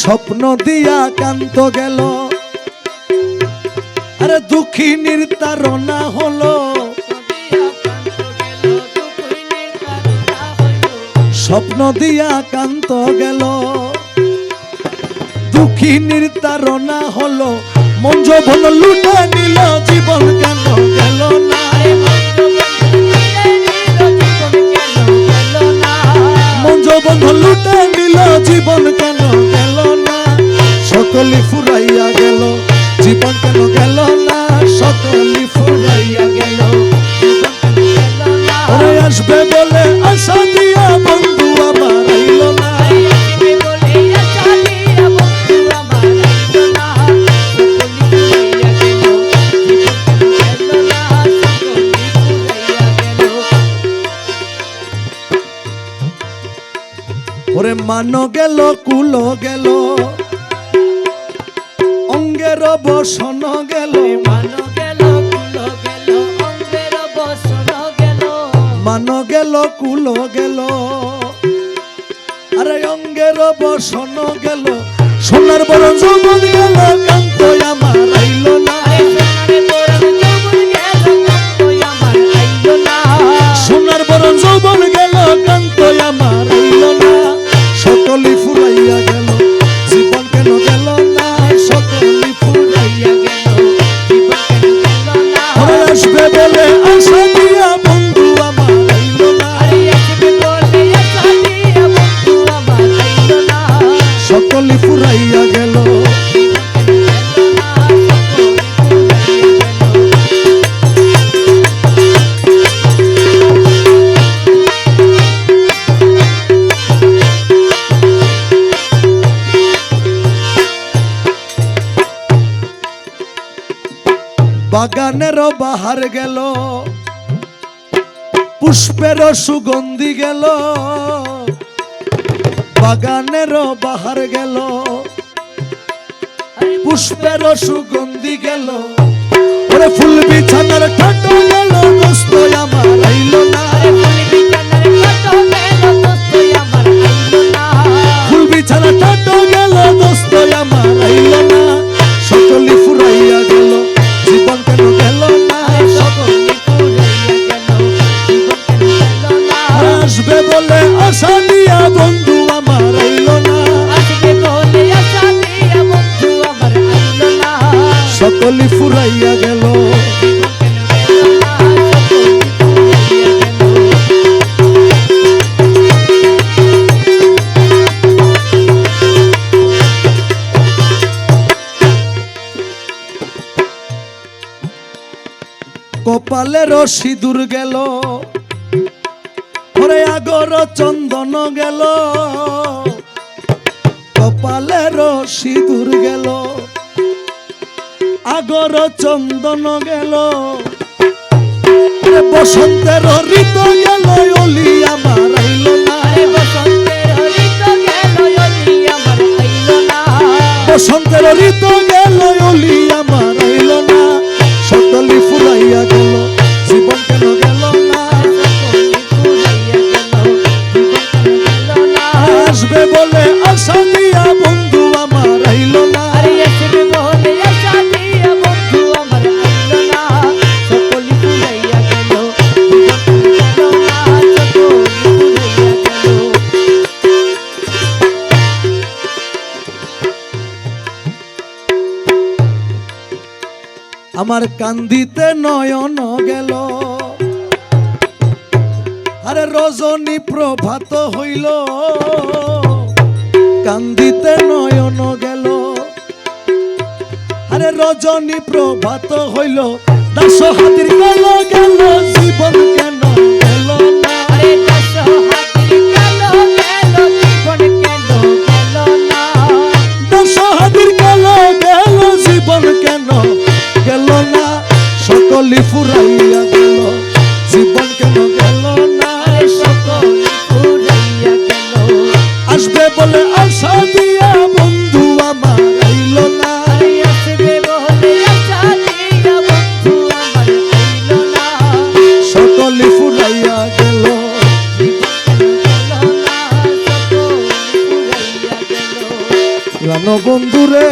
স্বপ্ন দিয়া কান্ত গেল, আরে দুঃখিনীর তাড়না হলো, স্বপ্ন দিয়া কান্ত গেল, দুঃখিনীর তাড়না হলো, মন যৌবন লুটে নিল, জীবন কেন গেল না, মন যৌবন লুটে নিল, জীবন কেন গেল না, সকলি ফুরাইয়া গেল, জীবন কেন গেল না, সকলি ফুরাইয়া গেল। ওরে আসবে বলে আশা দিয়া বন্ধু আবার আইল না, ওরে মানো গেল কুল গেল, অঙ্গের বসন গেল, মানো গেল কুল গেল, অঙ্গের বসন গেল, মানো গেল কুল গেল, আরে অঙ্গের বসন গেল, সোনার বরণ যৌবন গেল, কান্ত আমার আইল না, সোনার বরণ যৌবন গেল, কান্ত আমার আইল না, সকলি ফুরাইয়া গেল, জীবন কেন গেল না, সকলি ফুরাইয়া গেল। ওরে আসবে বলে আশা দিয়া বন্ধু আমার আইল না, সকলি ফুরাইয়া গেল। বাগানের বাহার গেল, পুষ্পের সুগন্ধি গেল, বাগানের বাহার গেল, পুষ্পের সুগন্ধি গেল, ওরে ফুল বিছানার ঠাটো গেল, দোস্ত আমার আইল না, ফুল বিছানা ঠাটো গেল, দোস্ত আমার আইল না, সকলি ফুরাইয়া গেল, জীবন কেন গেল না, সকলি ফুরাইয়া গেল। আসবে বলে আশা দিয়া বন্ধু আমার আইল না, সকলি ফুরাইয়া গেল। কপালের সিঁদুর গেল, ওরে আগর চন্দন গেল, কপালের সিঁদুর গেল, আগর চন্দন গেল, বসন্তের ঋতু গেল, অলি আমার আইল না, বসন্তের ঋতু গেল, অলি আমার আইল না, সকলি ফুরাইয়া গেল, জীবন কেন গেল না, আসবে বলে আশা দিয়া বন্ধু আমার আইল না, আমার কান্দিতে নয়ন গেল, আরে রজনী প্রভাত হইল, কান্দিতে নয়ন গেল, আরে রজনী প্রভাত হইল, দাস হাতির গেল গেল, জীবন কেন গেল না, দাস হাতির গেল গেল, জীবন কেন গেল না, সকলি ফুরাইয়া গেল, জীবন কেন গেল না, সকলি ফুরাইয়া গেল। আসবে বলে আশা দিয়া বন্ধু আমার আইল না, সকলি ফুরাইয়া গেল। জানো বন্ধুরে